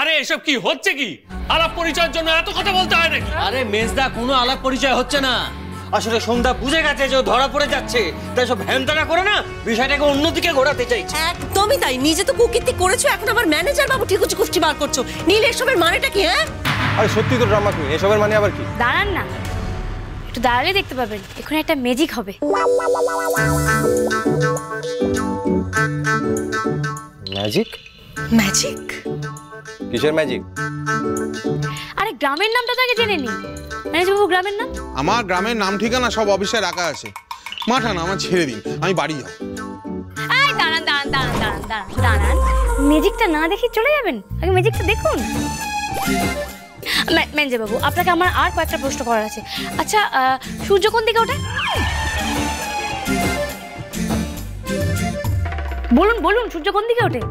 আরে এসব কি হচ্ছে? কি আলাপ পরিচয়ের জন্য এত কথা বলতে হয় নাকি? আরে মেজদা, কোনো আলাপ পরিচয় হচ্ছে না। আসলে সন্ধ্যা বুঝে গেছে যে ও ধরা পড়ে যাচ্ছে, তাই সব ভ্যানতারা করে না বিষয়টাকে অন্যদিকে ঘোরাতে চাইছে। একদমই তাই। নিজে তো কুকীর্তি করেছো, এখন আবার ম্যানেজার বাবু ঠিকুচি কুষ্টি বার করছো। নীল, এসবের মানেটা কি? হ্যাঁ, আরে সত্যি তো ড্রামা কুইন, এসবের মানে আবার কি? দাঁড়ান না, একটু দাঁড়ালে দেখতে পাবেন এখানে একটা ম্যাজিক হবে। ম্যাজিক? ম্যাজিক? কিসের ম্যাজিক? আরে গ্রামের নামটা তো আগে জেনে নি। ম্যানেজার বাবু, গ্রামের নাম? আমার গ্রামের নাম ঠিকানা সব অফিসে রাখা আছে। মাঠা না, আমার ছেড়ে দিন, আমি বাড়ি যাব। এই দাঁড়ান দাঁড়ান দাঁড়ান দাঁড়ান দাঁড়ান দাঁড়ান, ম্যাজিকটা না দেখে চলে যাবেন? আগে ম্যাজিকটা দেখুন। ম্যানেজার বাবু, আপনাকে আমার আর কয়েকটা প্রশ্ন করার আছে। আচ্ছা, সূর্য কোন দিকে ওঠে? বলুন বলুন, সূর্য কোন দিকে ওঠে?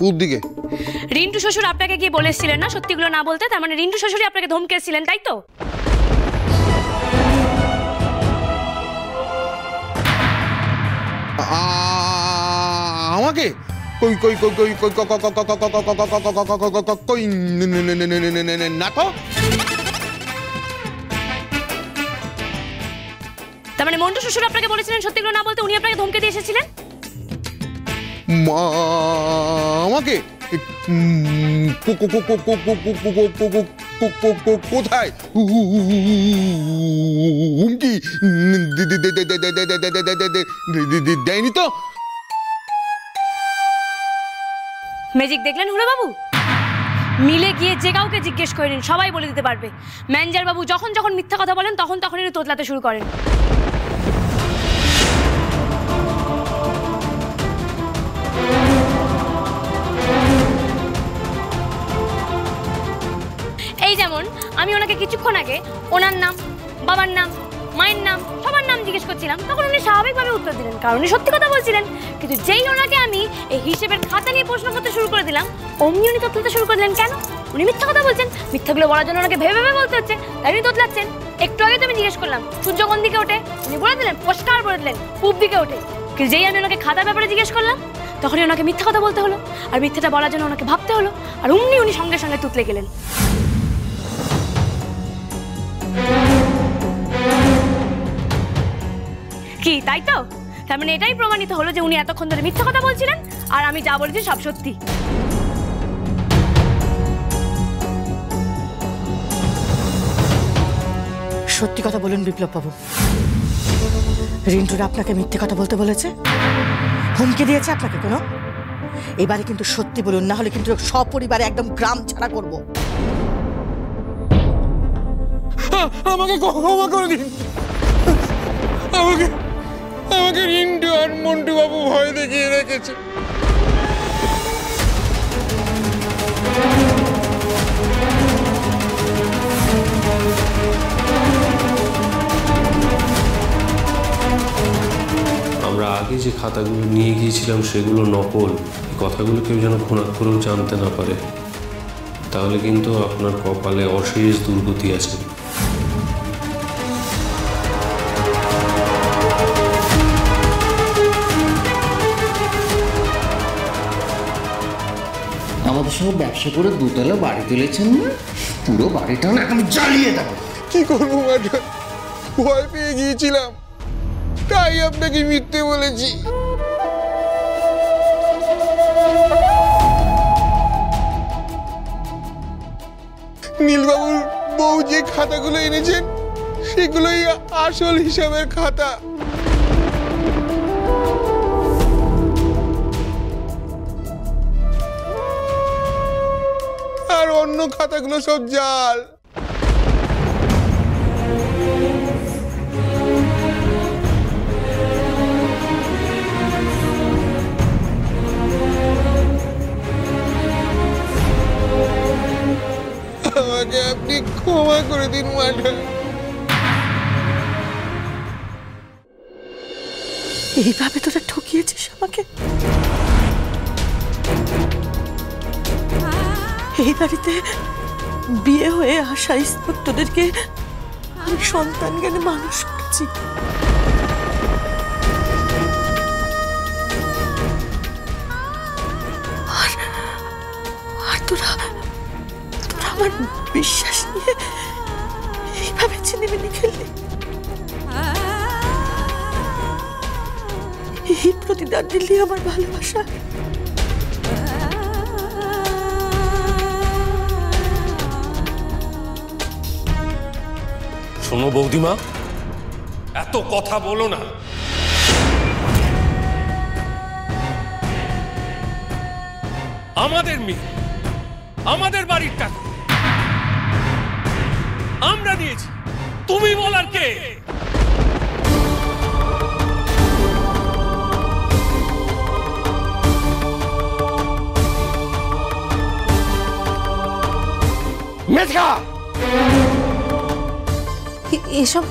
পূব দিকে। রিন্টু শ্বশুর আপনাকে গিয়ে বলেছিলেন না সত্যিগুলো না বলতে? তার মানে রিন্টু শ্বশুরই আপনাকে ধমকেছিলেন, তাই তো? আমাকে কই কই কই কই কই কই না তো। তার মানে মন্টু শ্বশুর আপনাকে বলেছিলেন সত্যিগুলো না বলতে, উনি আপনাকে ধমকে দিয়ে এসেছিলেন? আমাকে কোথায় হুমকি দেয়নি তো? ম্যাজিক দেখলেন হলো বাবু? মিলে গিয়ে যে কাউকে জিজ্ঞেস করে নিন, সবাই বলে দিতে পারবে। ম্যানেজার বাবু যখন যখন মিথ্যা কথা বলেন তখন তখনই তোতলাতে শুরু করেন। এই যেমন আমি ওনাকে কিছুক্ষণ আগে ওনার নাম, বাবার নাম, মায়ের নাম, সবার নাম জিজ্ঞেস করছিলাম, তখন উনি স্বাভাবিকভাবে উত্তর দিলেন, কারণ উনি সত্যি কথা বলছিলেন। কিন্তু যেই ওনাকে আমি এই হিসেবের খাতা নিয়ে প্রশ্ন করতে শুরু করে দিলাম, অমনি উনি তোতলাতে শুরু করে দিলেন। কেন? উনি মিথ্যা কথা বলছেন, মিথ্যাগুলো বলার জন্য ওনাকে ভেবে ভেবে বলতে হচ্ছে, তাই উনি তোতলাচ্ছেন। একটু আগে তো আমি জিজ্ঞেস করলাম সূর্য কোন দিকে ওঠে, উনি বলে দিলেন, পরিষ্কার বলে দিলেন পূব দিকে ওঠে। কিন্তু যেই আমি ওনাকে খাতার ব্যাপারে জিজ্ঞেস করলাম, তখনই ওনাকে মিথ্যা কথা বলতে হলো, আর মিথ্যাটা বলার জন্য ওনাকে ভাবতে হলো, আর অমনি উনি সঙ্গে সঙ্গে তুতলে গেলেন। কি তাই তো? তার মানে এটাই প্রমাণিত হলো যে উনি এতক্ষণ ধরে মিথ্যা কথা বলছিলেন, আর আমি যা বলেছি সব সত্যি। সত্যি কথা বলুন বিপ্লব বাবু, রিন্টুরা আপনাকে মিথ্যে কথা বলতে বলেছে, হুমকি দিয়েছে আপনাকে কোনো? এবারে কিন্তু সত্যি বলুন, না হলে কিন্তু সপরিবারে একদম গ্রাম ছাড়া করব। আমাকে ক্ষমা করে দিন। আমাকে আমাকে রিন্টু আর মন্টু বাবু ভয় দেখিয়ে রেখেছে। আমরা আগে যে খাতাগুলো নিয়ে গিয়েছিলাম সেগুলো নকল, এই কথাগুলো কেউ যেন ঘুণাক্ষরেও জানতে না পারে, তাহলে কিন্তু আপনার কপালে অশেষ দুর্গতি আছে। আমাদের সঙ্গে ব্যবসা করে দুতলা বাড়ি তুলেছেন না, পুরো বাড়িটা না আমি জ্বালিয়ে দেবো। কি করবো ম্যাডাম, ভয় পেয়ে গিয়েছিলাম, তাই আপনাকে মিথ্যে বলেছি। নীলবাবুর বউ যে খাতাগুলো এনেছেন সেগুলোই আসল হিসাবের খাতা। আর অন্য খাতাগুলো সব জাল। আমাকে আপনি ক্ষমা করে দিন ম্যাডাম। এইভাবে তোরা ঠকিয়েছিস আমাকে? এই বাড়িতে বিয়ে হয়ে আসা ইন্সপেক্টরদেরকে আমি সন্তান জ্ঞানে মানুষ করেছি, আর তোরা আমার বিশ্বাস নিয়ে এইভাবে ছিনিমিনি খেললি। এই প্রতিদান দিল্লি আমার ভালোবাসা। শোনো বৌদিমা, এত কথা বলো না। আমাদের মেয়ে, আমাদের বাড়ির টাকা আমরা দিয়েছি, তুমি বলার কে? মেজকা, এসব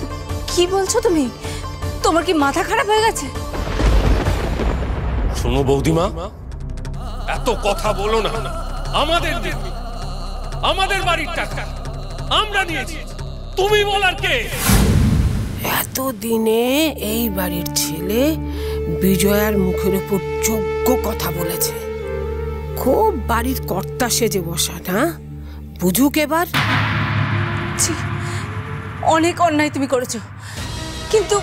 কি বলছো তুমি? তোমার কি মাথা খারাপ হয়ে গেছে? শোনো বৌদিমা, এত কথা বলো না। আমাদের মেয়ে, আমাদের বাড়ির টাকা আমরা নিয়েছি, তুমি বলার কে? এতদিনে এই বাড়ির ছেলে বিজয়ার মুখের উপর যোগ্য কথা বলেছে। খুব বাড়ির কর্তা সেজে বসা না, বুঝুক এবার। অনেক অন্যায় তুমি করেছো, কিন্তু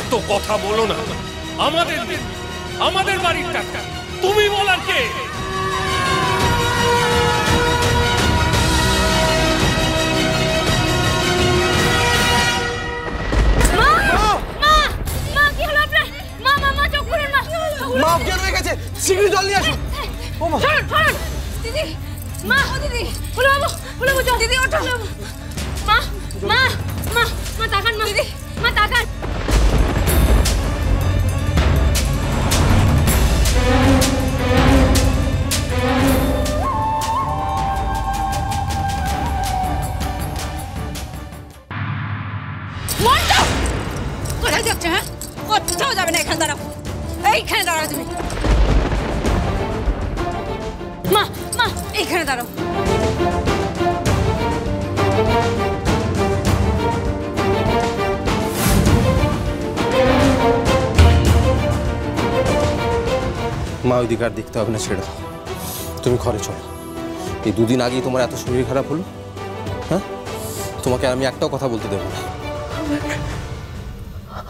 এত কথা বলো না। আমাদের মেয়ে, আমাদের বাড়ির টাকা তুমি বলার কে? মা অজ্ঞান হয়ে গেছে, শীঘ্রই জল নিয়ে আসুন। দিদি, মা, ও দিদি, ফুলো বাবু, দিদি ওঠো। মা, মা, মা, মা তাকান, মা দিদি, মা তাকান। কোথায় যাচ্ছে? হ্যাঁ, কোথাও যাবে না, এখানে দাঁড়াও, এইখানে দাঁড়াও তুমি। মা, মা, এইখানে দাঁড়াও। মা ওইদিকে আর দেখতে হবে না, ছেড়ে দাও। তুমি ঘরে চলো। এই দুদিন আগেই তোমার এত শরীর খারাপ হলো, হ্যাঁ? তোমাকে আমি একটাও কথা বলতে দেবো না।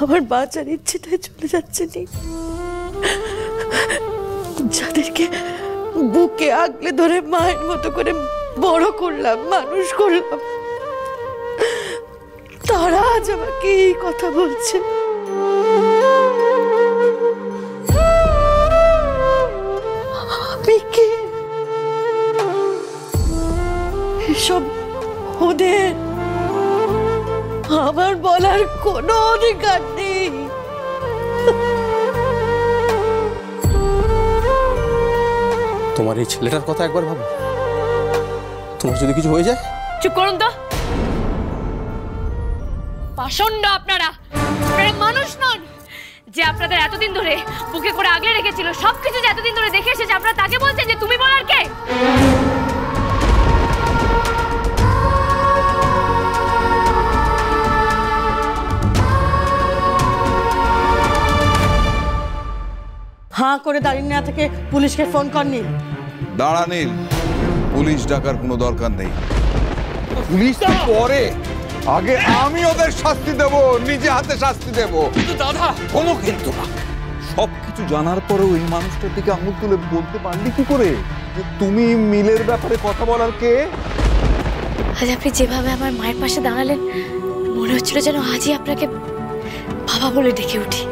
আমার বাঁচার ইচ্ছেটাই চলে যাচ্ছে নি। যাদেরকে বুকে আগলে ধরে মায়ের মতো করে বড় করলাম, মানুষ করলাম, তারা আজ আমাকে এই কথা বলছে। আমি কে? এসব ওদের, আমার বলার কোনো অধিকার নেই। তোমার এই ছেলেটার কথা একবার ভাবো, তোমার যদি কিছু হয়ে যায়। চুপ করুন তো। পাষণ্ড আপনারা, আপনারা মানুষ নন। যে আপনাদের এতদিন ধরে বুকে করে আগলে রেখেছিল, সবকিছু যে এতদিন ধরে দেখে এসেছে, আপনারা তাকে বলছেন যে তুমি বলার কে? হাঁ করে দাঁড়িয়ে না থেকে পুলিশকে ফোন করনি। দাঁড়া নীল, পুলিশ ডাকার কোনো দরকার নেই। পুলিশ তো পরে, আগে আমি ওদের শাস্তি দেব, নিজে হাতে শাস্তি দেব। কিন্তু দাদা, কোনো কিন্তু না। সবকিছু জানার পরেও এই মানুষটার দিকে আঙুল তুলে বলতে পারলি কি করে যে তুমি মিলের ব্যাপারে কথা বলার কে? আজ আপনি যেভাবে আমার মায়ের পাশে দাঁড়ালেন, মনে হচ্ছিল যেন আজই আপনাকে বাবা বলে ডেকে উঠি।